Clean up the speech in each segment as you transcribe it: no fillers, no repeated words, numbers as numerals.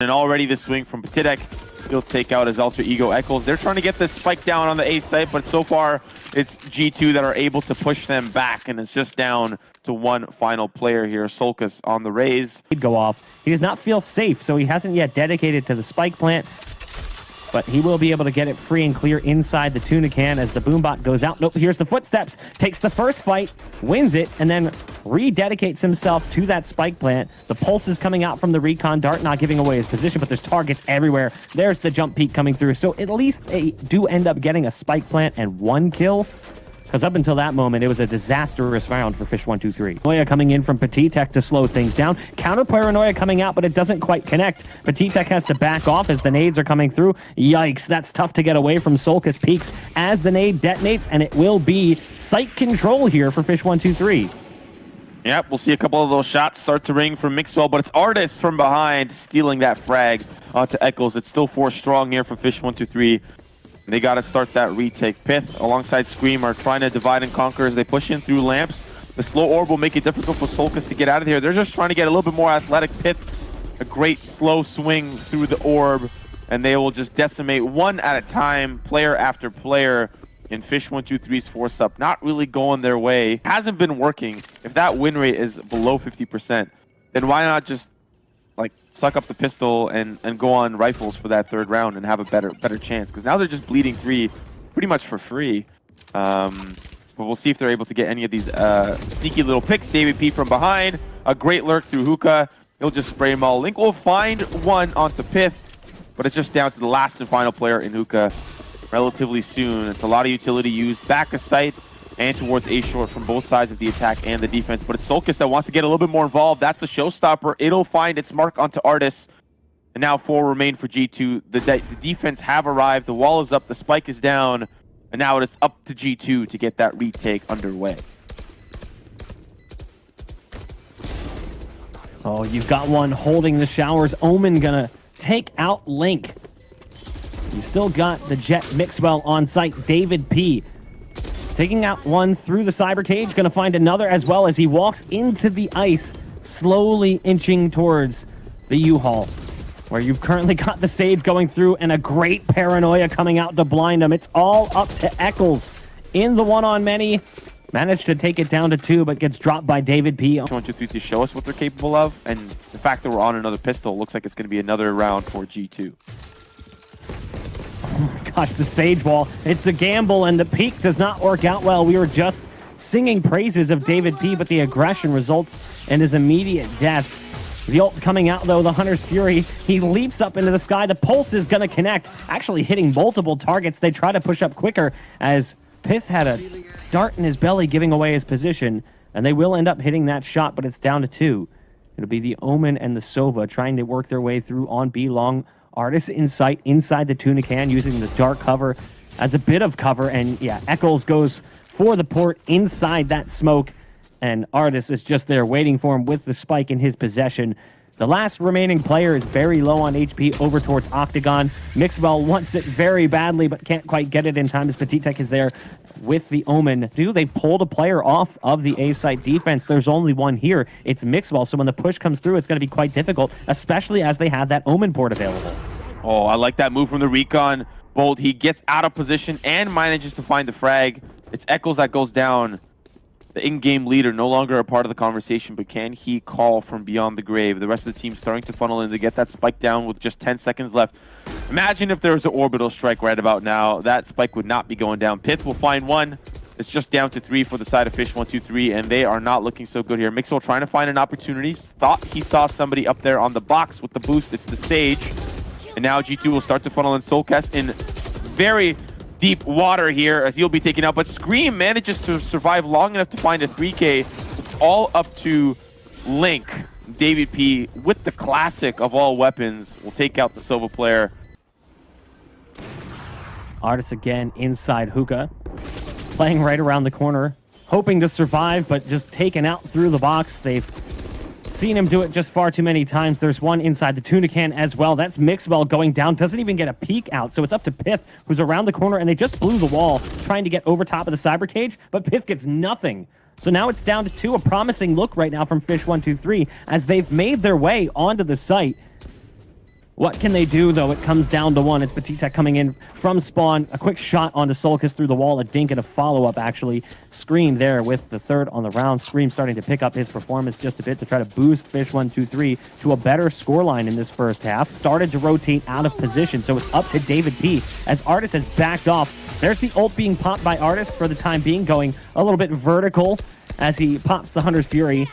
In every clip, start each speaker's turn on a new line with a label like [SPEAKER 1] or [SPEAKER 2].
[SPEAKER 1] And already the swing from Petitek. He'll take out his alter ego Eccles. They're trying to get this spike down on the A site, but so far it's G2 that are able to push them back, and it's just down to one final player here. Solkas on the raise.
[SPEAKER 2] He'd go off. He does not feel safe, so he hasn't yet dedicated to the spike plant, but he will be able to get it free and clear inside the tuna can as the boombot goes out. Nope, here's the footsteps. Takes the first fight, wins it, and then rededicates himself to that spike plant. The pulse is coming out from the recon. Dart not giving away his position, but there's targets everywhere. There's the jump peak coming through. So at least they do end up getting a spike plant and one kill. Because up until that moment, it was a disastrous round for Fish123. Paranoia coming in from Petitek to slow things down. Counter Paranoia coming out, but it doesn't quite connect. Petitek has to back off as the nades are coming through. Yikes, that's tough to get away from. Solkas peaks as the nade detonates, and it will be site control here for Fish123.
[SPEAKER 1] Yep, we'll see a couple of those shots start to ring from Mixwell, but it's Artis from behind stealing that frag onto Eccles. It's still 4 strong here for Fish123. They got to start that retake. Pith alongside Scream are trying to divide and conquer as they push in through lamps. The slow orb will make it difficult for Solkas to get out of here. They're just trying to get a little bit more athletic. Pith, a great slow swing through the orb, and they will just decimate one at a time, player after player, in Fish123's force up. Not really going their way. Hasn't been working. If that win rate is below 50%, then why not just suck up the pistol and go on rifles for that third round and have a better chance? Because now they're just bleeding 3 pretty much for free. But we'll see if they're able to get any of these sneaky little picks. David P from behind, a great lurk through Hookah. He'll just spray them all. Link will find one onto Pith, but it's just down to the last and final player in Hookah relatively soon. It's a lot of utility used back a site and towards A short from both sides of the attack and the defense. But it's Solkas that wants to get a little bit more involved. That's the showstopper. It'll find its mark onto Artis. And now 4 remain for G2. The defense have arrived. The wall is up. The spike is down. And now it is up to G2 to get that retake underway.
[SPEAKER 2] Oh, you've got one holding the showers. Omen gonna take out Link. You've still got the Jet Mixwell on site. David P taking out one through the cyber cage, gonna find another as well as he walks into the ice, slowly inching towards the U-Haul, where you've currently got the Sage going through and a great Paranoia coming out to blind him. It's all up to Eccles in the one-on-many. Managed to take it down to 2, but gets dropped by David P.
[SPEAKER 1] Fish123 to show us what they're capable of, and the fact that we're on another pistol looks like it's gonna be another round for G2.
[SPEAKER 2] Oh my gosh, the Sage Wall. It's a gamble, and the peak does not work out well. We were just singing praises of David P, but the aggression results in his immediate death. The ult coming out, though, the Hunter's Fury. He leaps up into the sky. The pulse is going to connect, actually hitting multiple targets. They try to push up quicker as Pith had a dart in his belly giving away his position, and they will end up hitting that shot, but it's down to 2. It'll be the Omen and the Sova trying to work their way through on B long. Artis in sight inside the tuna can, using the dark cover as a bit of cover. And yeah, Eccles goes for the port inside that smoke, and Artis is just there waiting for him with the spike in his possession. The last remaining player is very low on HP over towards Octagon. Mixwell wants it very badly, but can't quite get it in time as Petitek is there with the Omen. They pulled a player off of the A-site defense. There's only one here. It's Mixwell, so when the push comes through, it's going to be quite difficult, especially as they have that Omen port available.
[SPEAKER 1] Oh, I like that move from the recon. Bolt, he gets out of position and manages to find the frag. It's Eccles that goes down. The in-game leader, no longer a part of the conversation, but can he call from beyond the grave? The rest of the team starting to funnel in to get that spike down with just 10 seconds left. Imagine if there was an orbital strike right about now. That spike would not be going down. Pith will find one. It's just down to 3 for the side of Fish123, and they are not looking so good here. Mixwell trying to find an opportunity. Thought he saw somebody up there on the box with the boost. It's the Sage. And now G2 will start to funnel in. Solkas in very deep water here as he'll be taken out, but Scream manages to survive long enough to find a 3K. It's all up to Link. David P, with the classic of all weapons, will take out the Sova player.
[SPEAKER 2] Artis again inside Hookah, playing right around the corner, hoping to survive, but just taken out through the box. They've seen him do it just far too many times. There's one inside the tuna can as well. That's Mixwell going down. Doesn't even get a peek out. So it's up to Pith, who's around the corner, and they just blew the wall trying to get over top of the cyber cage, but Pith gets nothing. So now it's down to 2. A promising look right now from Fish123 as they've made their way onto the site. What can they do, though? It comes down to one. It's Petitek coming in from spawn. A quick shot onto Sulcus through the wall. A dink and a follow-up, actually. Scream there with the third on the round. Scream starting to pick up his performance just a bit to try to boost Fish123 to a better scoreline in this first half. Started to rotate out of position, so it's up to David P. as Artis has backed off. There's the ult being popped by Artis for the time being, going a little bit vertical as he pops the Hunter's Fury,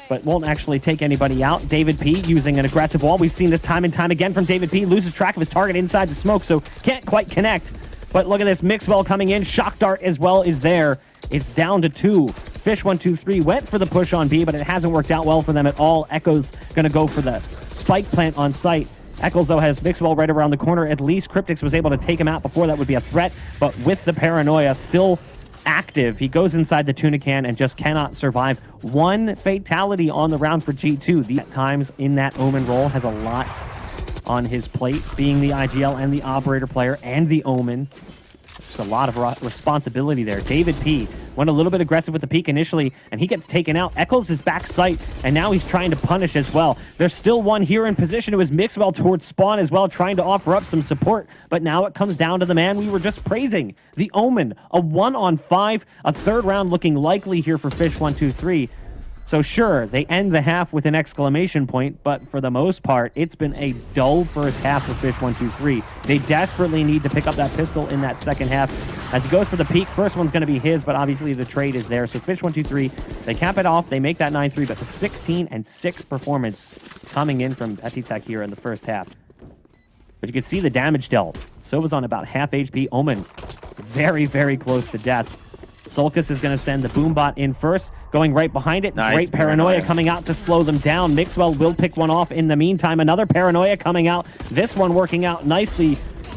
[SPEAKER 2] but won't actually take anybody out. David P using an aggressive wall. We've seen this time and time again from David P. Loses track of his target inside the smoke, so can't quite connect. But look at this, Mixwell coming in. Shock Dart as well is there. It's down to 2. Fish123 went for the push on B, but it hasn't worked out well for them at all. Echo's going to go for the spike plant on site. Eccles, though, has Mixwell right around the corner. At least Cryptix was able to take him out before that would be a threat, but with the paranoia still active, he goes inside the tuna can and just cannot survive. One fatality on the round for G2. The at times in that Omen role has a lot on his plate, being the IGL and the operator player and the Omen. Just a lot of responsibility there. David P went a little bit aggressive with the peek initially, and he gets taken out. Eccles is back sight, and now he's trying to punish as well. There's still one here in position who is Mixwell towards spawn as well, trying to offer up some support, but now it comes down to the man we were just praising, the Omen. A 1-on-5, a third round looking likely here for Fish123. So sure, they end the half with an exclamation point, but for the most part, it's been a dull first half for Fish123. They desperately need to pick up that pistol in that second half. As he goes for the peak, first one's going to be his, but obviously the trade is there. So Fish123, they cap it off, they make that 9-3, but the 16-6 performance coming in from Petitek here in the first half. But you can see the damage dealt. So was on about half HP. Omen, very, very close to death. Sulcus is going to send the Boombot in first, going right behind it.
[SPEAKER 1] Nice
[SPEAKER 2] Great paranoia coming out to slow them down. Mixwell will pick one off in the meantime. Another paranoia coming out. This one working out nicely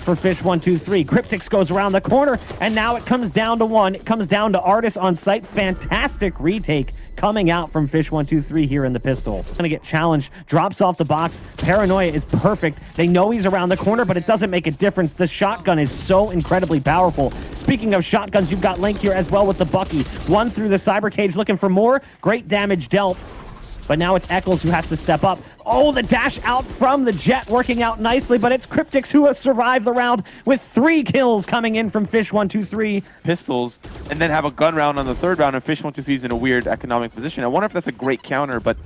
[SPEAKER 2] for Fish123. Cryptix goes around the corner, and now it comes down to one. It comes down to Artis on site. Fantastic retake coming out from Fish123 here in the pistol. Gonna get challenged, drops off the box. Paranoia is perfect. They know he's around the corner, but it doesn't make a difference. The shotgun is so incredibly powerful. Speaking of shotguns, you've got Link here as well with the Bucky. One through the cyber cage looking for more. Great damage dealt. But now it's Eccles who has to step up. Oh, the dash out from the Jet working out nicely, but it's Cryptix who has survived the round with 3 kills coming in from Fish123.
[SPEAKER 1] Pistols, and then have a gun round on the third round, and Fish123 is in a weird economic position. I wonder if that's a great counter, but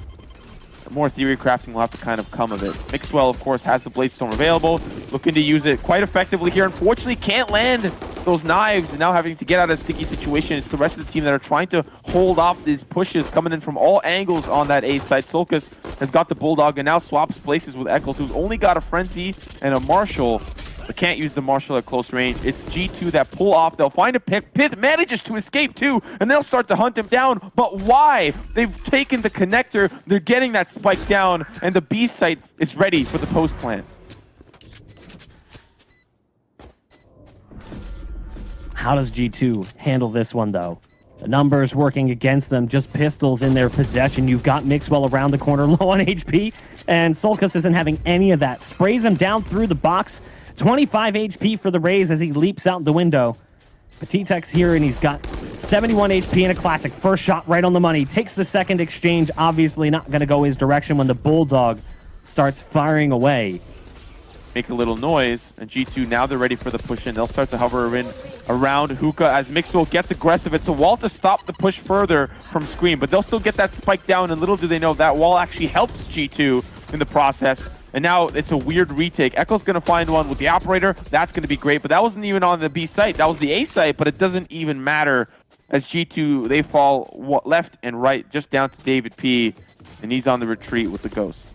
[SPEAKER 1] more theory crafting will have to kind of come of it. Mixwell, of course, has the Bladestorm available, looking to use it quite effectively here. Unfortunately, can't land those knives, and now having to get out of a sticky situation. It's the rest of the team that are trying to hold off these pushes coming in from all angles on that A side. Sulcus has got the Bulldog and now swaps places with Eccles, who's only got a Frenzy and a Marshall, but can't use the Marshall at close range. It's G2 that pull off. They'll find a pick. Pith manages to escape too, and they'll start to hunt him down. But why? They've taken the connector. They're getting that spike down, and the B site is ready for the post plant.
[SPEAKER 2] How does G2 handle this one, though? The numbers working against them, just pistols in their possession. You've got Mixwell around the corner, low on HP, and Sulcus isn't having any of that. Sprays him down through the box. 25 HP for the Raze as he leaps out the window. Petitek's here, and he's got 71 HP and a classic. First shot right on the money. Takes the second exchange, obviously not going to go his direction when the Bulldog starts firing away.
[SPEAKER 1] Make a little noise, and G2 now they're ready for the push in. They'll start to hover in around Hookah as Mixwell gets aggressive. It's a wall to stop the push further from Scream, but they'll still get that spike down, and little do they know that wall actually helps G2 in the process. And now it's a weird retake. Echo's going to find one with the operator. That's going to be great, but that wasn't even on the B site. That was the A site, but it doesn't even matter as G2, they fall left and right just down to David P, and he's on the retreat with the Ghost.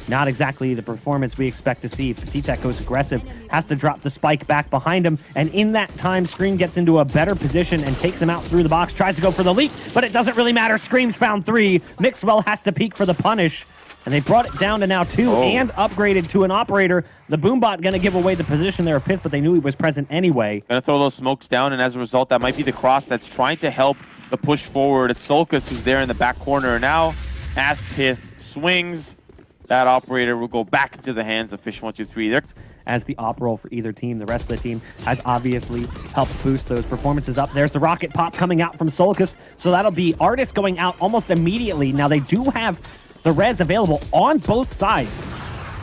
[SPEAKER 2] Not exactly the performance we expect to see. Petitek goes aggressive, has to drop the spike back behind him, and in that time, Scream gets into a better position and takes him out through the box, tries to go for the leap, but it doesn't really matter. Scream's found 3. Mixwell has to peek for the punish, and they brought it down to now 2 and upgraded to an operator. The Boombot going to give away the position there of Pith, but they knew he was present anyway.
[SPEAKER 1] Going to throw those smokes down, and as a result, that might be the cross that's trying to help the push forward. It's Sulcus who's there in the back corner now. As Pith swings, that operator will go back into the hands of Fish123.
[SPEAKER 2] As the op roll for either team, the rest of the team has obviously helped boost those performances up. There's the rocket pop coming out from Sulcus, so that'll be Artis going out almost immediately. Now they do have the res available on both sides.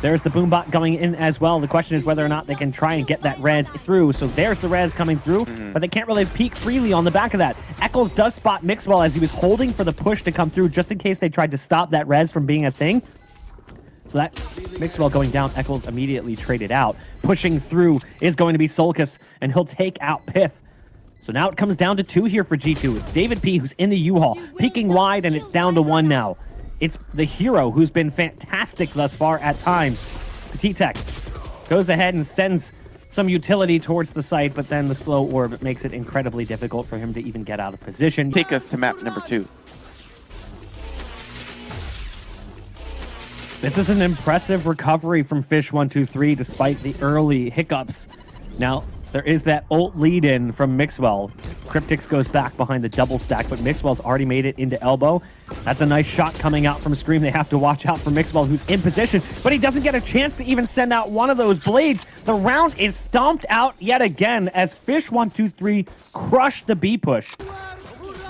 [SPEAKER 2] There's the boombot going in as well. The question is whether or not they can try and get that res through. So there's the res coming through, but they can't really peek freely on the back of that. Eccles does spot Mixwell as he was holding for the push to come through just in case they tried to stop that res from being a thing. So that Mixwell going down, Eccles immediately traded out. Pushing through is going to be Solkis, and he'll take out Pith. So now it comes down to 2 here for G2. It's David P who's in the U-Haul, peeking wide, and it's down to 1 now. It's the hero who's been fantastic thus far at times. Petit Tech goes ahead and sends some utility towards the site, but then the slow orb makes it incredibly difficult for him to even get out of position.
[SPEAKER 1] Take us to map number 2.
[SPEAKER 2] This is an impressive recovery from Fish123 despite the early hiccups. Now, there is that ult lead-in from Mixwell. Cryptix goes back behind the double stack, but Mixwell's already made it into elbow. That's a nice shot coming out from Scream. They have to watch out for Mixwell, who's in position, but he doesn't get a chance to even send out one of those blades. The round is stomped out yet again as Fish123 crushed the B push.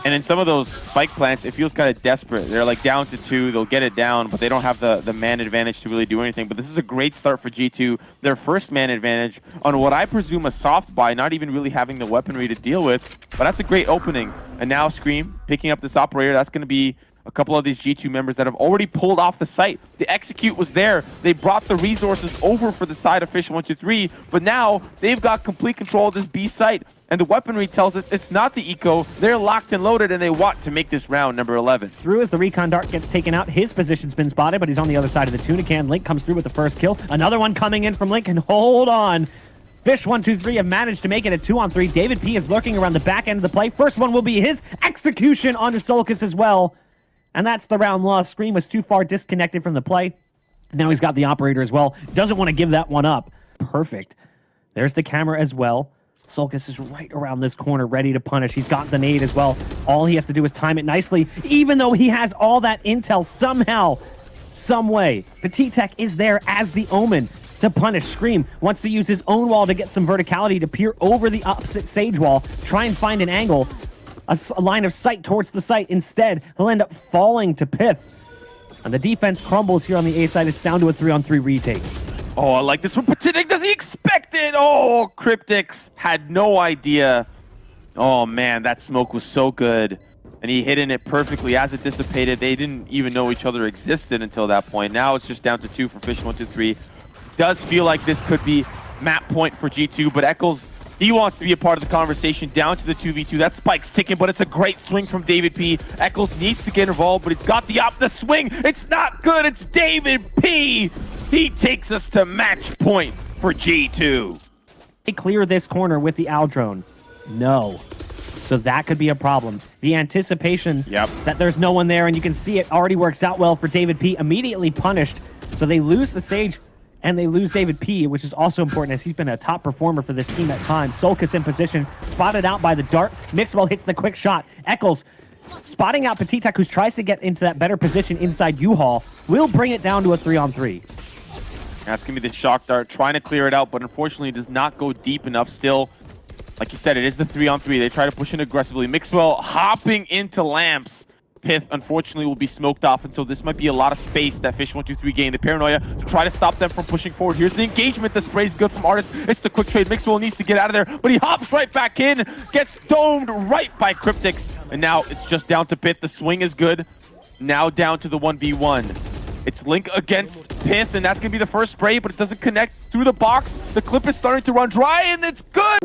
[SPEAKER 1] And in some of those spike plants, it feels kind of desperate. They're like down to 2, they'll get it down, but they don't have the man advantage to really do anything. But this is a great start for G2, their first man advantage on what I presume a soft buy, not even really having the weaponry to deal with. But that's a great opening. And now Scream picking up this operator, that's going to be a couple of these G2 members that have already pulled off the site. The execute was there. They brought the resources over for the side of Fish123, but now they've got complete control of this B site. And the weaponry tells us it's not the eco. They're locked and loaded, and they want to make this round number 11.
[SPEAKER 2] Through as the recon dart gets taken out, his position's been spotted, but he's on the other side of the tuna can. Link comes through with the first kill. Another one coming in from Link, and hold on. Fish123 have managed to make it a 2-on-3. David P is lurking around the back end of the play. First one will be his execution onto Solkis as well. And that's the round lost. Scream was too far disconnected from the play. Now he's got the operator as well. Doesn't want to give that one up. Perfect. There's the camera as well. Solkis is right around this corner, ready to punish. He's got the nade as well. All he has to do is time it nicely, even though he has all that intel somehow, some way. Petit Tech is there as the Omen to punish. Scream wants to use his own wall to get some verticality to peer over the opposite Sage wall, try and find an angle, a line of sight towards the site. Instead, he'll end up falling to Pith. And the defense crumbles here on the A side. It's down to a 3-on-3 retake.
[SPEAKER 1] Oh, I like this from Petit Tech. Does he expect it? Oh, Cryptix had no idea. Oh, man, that smoke was so good. And he hit in it perfectly as it dissipated. They didn't even know each other existed until that point. Now it's just down to 2 for Fish123. Does feel like this could be map point for G2, but Eccles, he wants to be a part of the conversation down to the 2v2. That spike's ticking, but it's a great swing from David P. Eccles needs to get involved, but he's got the swing. It's not good. It's David P. He takes us to match point for G2.
[SPEAKER 2] They clear this corner with the Owl drone. No. So that could be a problem. The anticipation that there's no one there, and you can see it already works out well for David P. Immediately punished. So they lose the Sage, and they lose David P., which is also important as he's been a top performer for this team at times. Solkis in position, spotted out by the dart. Mixwell hits the quick shot. Eccles spotting out Petit Tech, who tries to get into that better position inside U-Haul, will bring it down to a 3-on-3.
[SPEAKER 1] That's going to be the shock dart, trying to clear it out, but unfortunately does not go deep enough still. Like you said, it is the 3-on-3. They try to push in aggressively. Mixwell hopping into lamps. Pith, unfortunately, will be smoked off, and so this might be a lot of space that Fish123 gain. The paranoia to try to stop them from pushing forward. Here's the engagement. The spray's good from Artist. It's the quick trade. Mixwell needs to get out of there, but he hops right back in, gets domed right by Cryptix, and now it's just down to Pith. The swing is good. Now down to the 1v1. It's Link against Pith, and that's going to be the first spray, but it doesn't connect through the box. The clip is starting to run dry, and it's good!